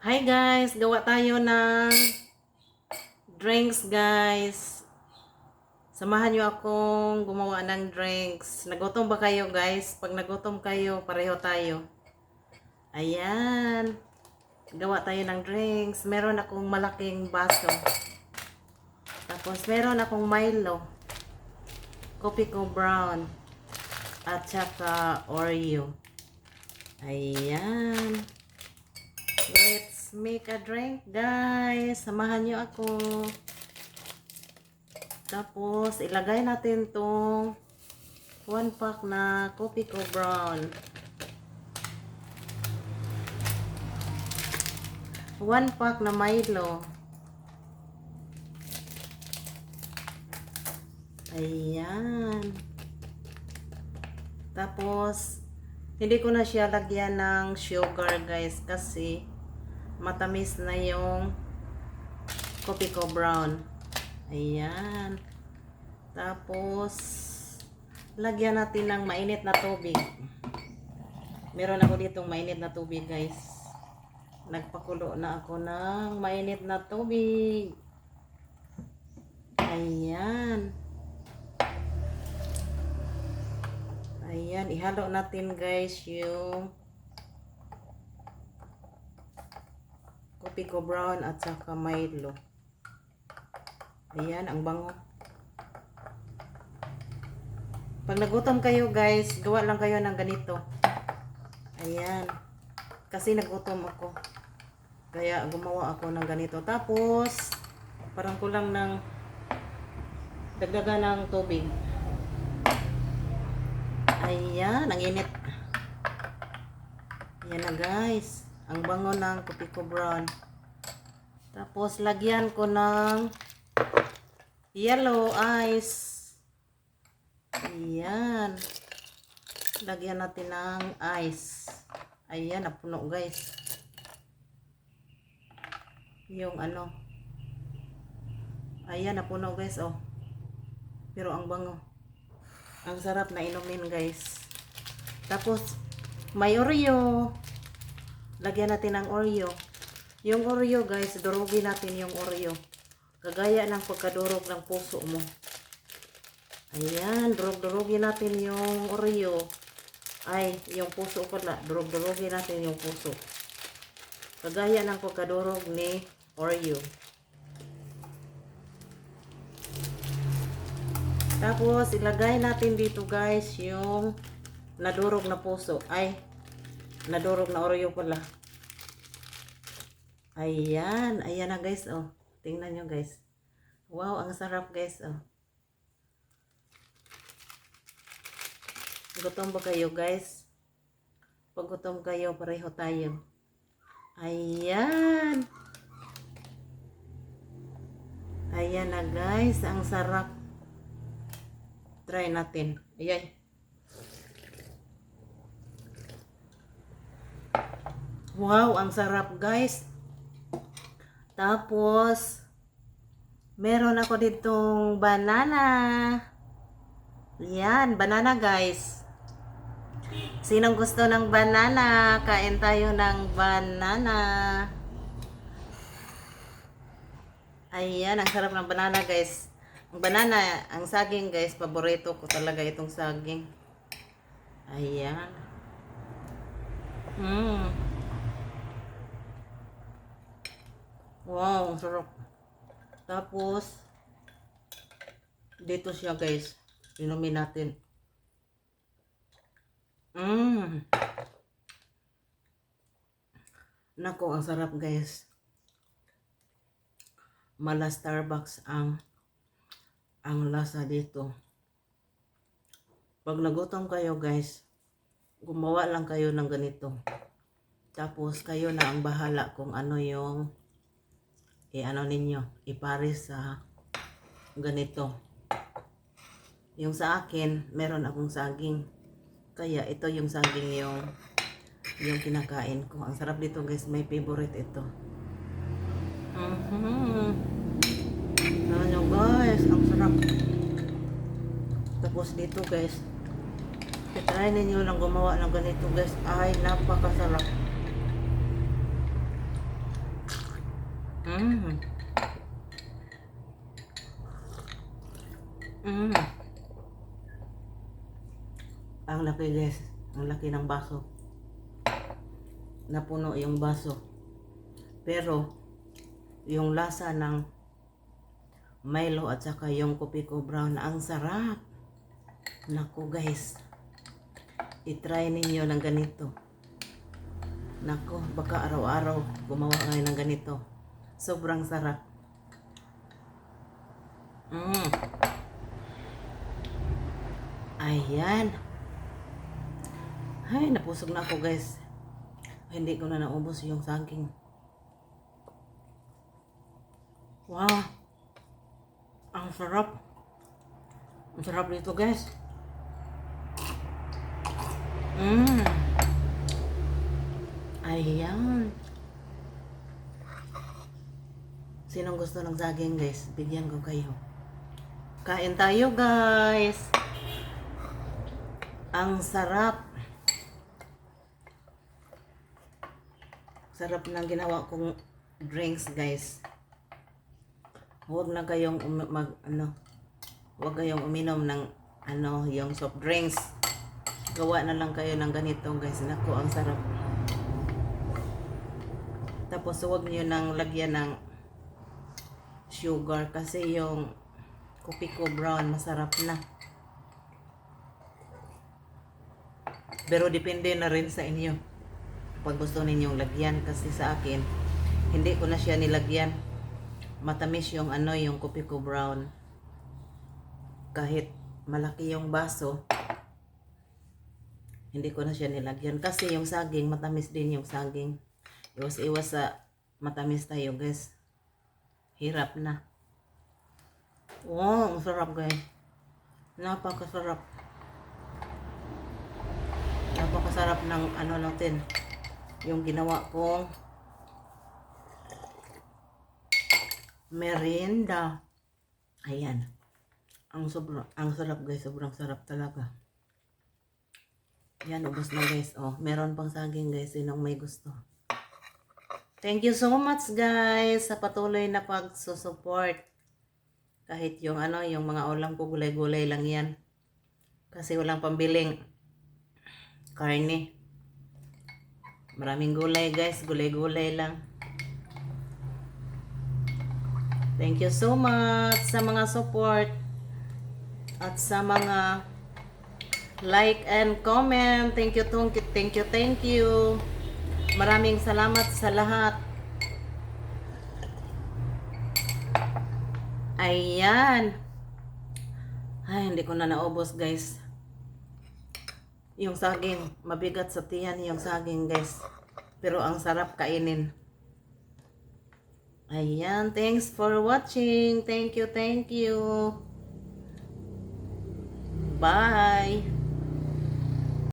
Hi guys, gawa tayo ng drinks guys. Samahan nyo akong gumawa ng drinks. Nagutom ba kayo guys? Pag nagutom kayo, pareho tayo. Ayan. Gawa tayo ng drinks. Meron akong malaking baso. Tapos meron akong Milo. Coffee ko brown. At saka Oreo. Ayan. Let's make a drink guys. Samahan nyo ako. Tapos ilagay natin tong 1 pack na coffee ko brown. 1 pack na Milo. Ayan. Tapos hindi ko na siya lagyan ng sugar guys kasi matamis na yung coffee ko brown. Ayan. Tapos lagyan natin ng mainit na tubig. Meron ako ditong mainit na tubig guys. Nagpakulo na ako ng mainit na tubig. Ayan. Ayan, ihalo natin guys yung coffee ko brown at saka Milo. Ayan, ang bango. Pag nagutom kayo guys, gawa lang kayo ng ganito. Ayan. Kasi nagutom ako. Kaya gumawa ako ng ganito. Tapos, parang kulang ng dagdagan ng tubig. Ayan, ang init. Ayan na guys. Ang bango ng coffee ko brown. Tapos, lagyan ko ng yellow ice. Ayan. Lagyan natin ng ice. Ayan, napuno guys. Yung ano. Ayan, napuno guys, oh. Pero ang bango. Ang sarap na inumin guys. Tapos, may Oreo. Lagyan natin ng Oreo. Yung Oreo guys, durugin natin yung Oreo. Kagaya ng pagkadurog ng puso mo. Ayan, durug-durugin natin yung Oreo. Ay, yung puso ko na. Durug-durugin natin yung puso. Kagaya ng pagkadurog ni Oreo. Tapos, ilagay natin dito guys yung nadurog na puso. Ay, nadurog na Oreo pala. Ayan. Ayan na guys, oh. Tingnan nyo guys. Wow, ang sarap guys, oh. Gutom ba kayo guys? Pag gutom kayo, pareho tayo. Ayan. Ayan na guys, ang sarap. Try natin. Ayan. Wow, ang sarap guys. Tapos, meron ako ditong banana. Yan, banana guys. Sinong gusto ng banana? Kain tayo ng banana. Ayan, ang sarap ng banana guys. Ang banana, ang saging guys, paborito ko talaga itong saging. Ayan. Wow, ang sarap. Tapos, dito siya guys. Inumin natin. Nako, ang sarap guys. Mala Starbucks ang lasa dito. Pag nagutom kayo guys, gumawa lang kayo ng ganito. Tapos kayo na ang bahala kung ano yung ano ninyo, ipares sa ganito. Yung sa akin, meron akong saging. Kaya ito yung saging yung kinakain ko. Ang sarap dito guys, may favorite ito. Ano guys, ang sarap. Tapos dito guys, try ninyo lang gumawa ng ganito guys. Ay, napakasarap. Mm. Ang laki guys. Ang laki ng baso. Napuno yung baso. Pero, yung lasa ng Milo at saka yung Kopiko Brown, ang sarap. Naku guys. I-try ninyo ng ganito. Naku, baka araw-araw gumawa kayo ng ganito. Sobrang sarap. Ayan. Ay, napusog na ako guys. Hindi ko na naubos yung saging. Wow. Ang sarap. Ang sarap dito guys. Ayan. Sinong gusto ng saging guys? Bigyan ko kayo. Kain tayo guys. Ang sarap. Sarap ng ginawa kong drinks guys. Huwag na kayong huwag kayong uminom ng yung soft drinks. Gawa na lang kayo ng ganito guys. Naku, ang sarap. Tapos huwag niyo nang lagyan ng sugar kasi yung Kopiko Brown masarap na. Pero depende na rin sa inyo pag gusto ninyong lagyan, kasi sa akin hindi ko na siya nilagyan. Matamis yung yung Kopiko Brown. Kahit malaki yung baso, hindi ko na siya nilagyan kasi yung saging matamis din yung saging. Iwas-iwas sa matamis tayo guys. Hirap na. Wow, ang sarap guys. Napakasarap. Napakasarap ng natin. Yung ginawa kong merienda. Ayan. Ang sarap guys. Sobrang sarap talaga. Yan, ubos na guys. Oh, meron pang saging guys. Sinong may gusto. Thank you so much guys sa patuloy na pagsusupport. Kahit yung yung mga ulam ko gulay-gulay lang yan. Kasi walang pambiling karne. Maraming gulay guys, gulay-gulay lang. Thank you so much sa mga support at sa mga like and comment. Thank you, thank you, thank you. Maraming salamat sa lahat. Ayan. Ay, hindi ko na naubos guys. Yung saging, mabigat sa tiyan yung saging guys. Pero ang sarap kainin. Ayan, thanks for watching. Thank you, thank you. Bye.